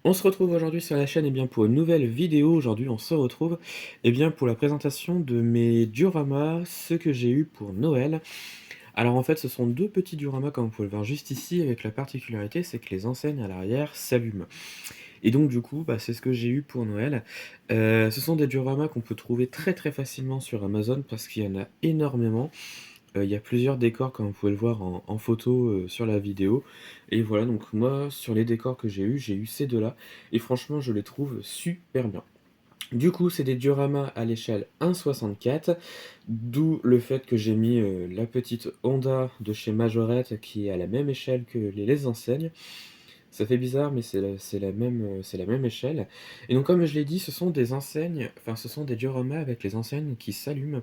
On se retrouve aujourd'hui sur la chaîne pour une nouvelle vidéo. Aujourd'hui, on se retrouve pour la présentation de mes dioramas, ceux que j'ai eu pour Noël. Alors en fait, ce sont deux petits dioramas comme vous pouvez le voir juste ici, avec la particularité, c'est que les enseignes à l'arrière s'allument. Et donc du coup, c'est ce que j'ai eu pour Noël. Ce sont des dioramas qu'on peut trouver très très facilement sur Amazon parce qu'il y en a énormément. Il y a plusieurs décors comme vous pouvez le voir en photo, sur la vidéo et voilà donc moi sur les décors que j'ai eu ces 2 là et franchement je les trouve super bien. Du coup, c'est des dioramas à l'échelle 1,64, d'où le fait que j'ai mis, la petite Honda de chez Majorette qui est à la même échelle que les enseignes. Ça fait bizarre mais c'est la même échelle et donc comme je l'ai dit, ce sont des enseignes enfin ce sont des dioramas avec les enseignes qui s'allument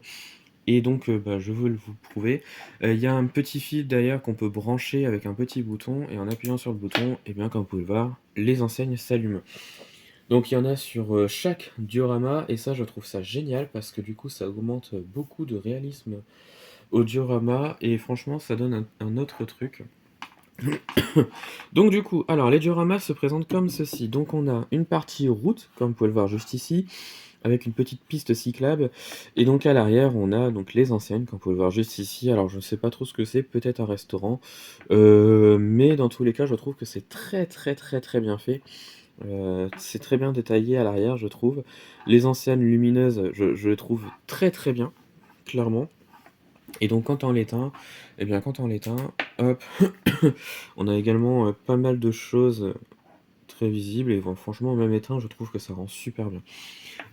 et donc, je veux vous prouver. Il y a un petit fil derrière qu'on peut brancher avec un petit bouton et en appuyant sur le bouton et bien, comme vous pouvez le voir, les enseignes s'allument. Donc il y en a sur, chaque diorama et ça, je trouve ça génial parce que du coup, ça augmente, beaucoup de réalisme au diorama et franchement, ça donne un autre truc. Donc du coup, alors les dioramas se présentent comme ceci. Donc on a une partie route, comme vous pouvez le voir juste ici, avec une petite piste cyclable et donc à l'arrière, on a donc les enseignes, comme vous pouvez le voir juste ici. Alors je ne sais pas trop ce que c'est, peut-être un restaurant, mais dans tous les cas, je trouve que c'est très, très, très, très bien fait. C'est très bien détaillé à l'arrière, je trouve. Les enseignes lumineuses, je les trouve très, très bien, clairement et donc quand on l'éteint quand on l'éteint, hop, on a également, pas mal de choses, très visibles et bon franchement même éteint, je trouve que ça rend super bien.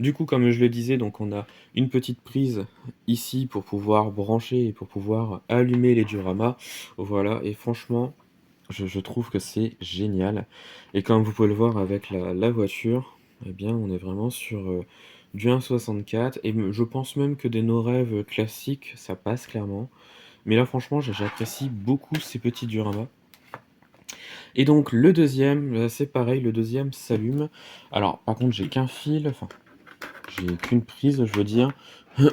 Du coup, comme je le disais, donc on a une petite prise ici pour pouvoir brancher et pour pouvoir allumer les dioramas. Voilà et franchement, je trouve que c'est génial et comme vous pouvez le voir avec la voiture, on est vraiment sur, du 1,64 et je pense même que des no rêves classiques, ça passe clairement. Mais là franchement, j'apprécie beaucoup ces petits dioramas et donc le deuxième, c'est pareil, le deuxième s'allume. Alors par contre, j'ai qu'un fil, enfin j'ai qu'une prise, je veux dire. Hop,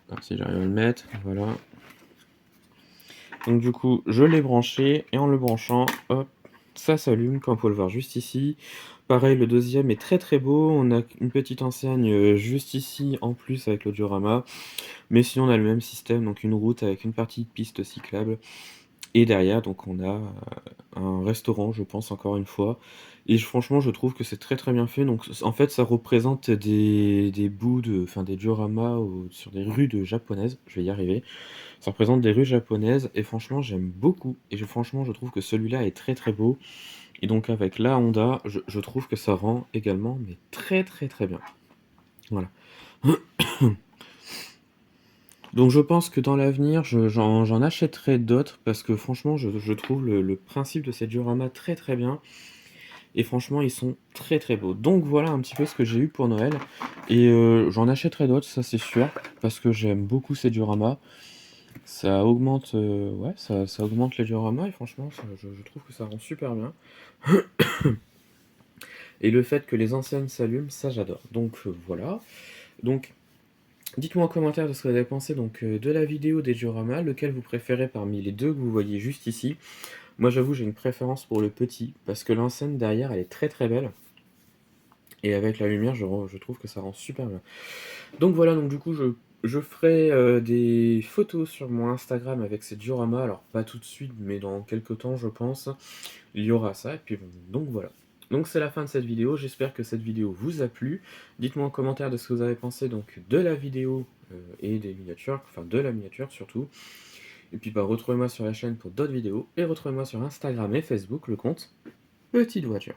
alors si j'arrive à le mettre, voilà. Donc du coup, je l'ai branché et en le branchant, hop, ça s'allume comme vous pouvez le voir juste ici. Pareil, le deuxième est très très beau. On a une petite enseigne juste ici en plus avec le diorama. Mais sinon, on a le même système, donc une route avec une partie de piste cyclable. Et derrière, donc on a un restaurant, je pense, encore une fois. Et franchement, je trouve que c'est très très bien fait. Donc en fait, ça représente des bouts de, enfin des dioramas sur des rues japonaises. Je vais y arriver. Ça représente des rues japonaises et franchement, j'aime beaucoup. Et franchement, je trouve que celui-là est très très beau. Et donc avec la Honda, je trouve que ça rend également mais très très très bien. Voilà. Donc je pense que dans l'avenir, j'en achèterai d'autres parce que franchement, je trouve le principe de ces dioramas très très bien. Et franchement, ils sont très très beaux. Donc voilà un petit peu ce que j'ai eu pour Noël. Et j'en achèterai d'autres, ça c'est sûr, parce que j'aime beaucoup ces dioramas. Ça augmente, ouais, ça augmente les dioramas et franchement, je trouve que ça rend super bien. Et le fait que les enseignes s'allument, ça j'adore. Donc voilà. Donc dites-moi en commentaire de ce que vous avez pensé donc, de la vidéo des dioramas, lequel vous préférez parmi les deux que vous voyez juste ici. Moi j'avoue, j'ai une préférence pour le petit, parce que l'enseigne derrière, elle est très très belle. Et avec la lumière, je trouve que ça rend super bien. Donc voilà, donc du coup, je ferai des photos sur mon Instagram avec ces dioramas. Alors pas tout de suite, mais dans quelques temps, je pense, il y aura ça. Et puis donc voilà. Donc c'est la fin de cette vidéo. J'espère que cette vidéo vous a plu. Dites-moi en commentaire de ce que vous avez pensé donc de la vidéo et des miniatures, enfin de la miniature surtout. Et puis retrouvez-moi sur la chaîne pour d'autres vidéos et retrouvez-moi sur Instagram et Facebook le compte Petite Voiture.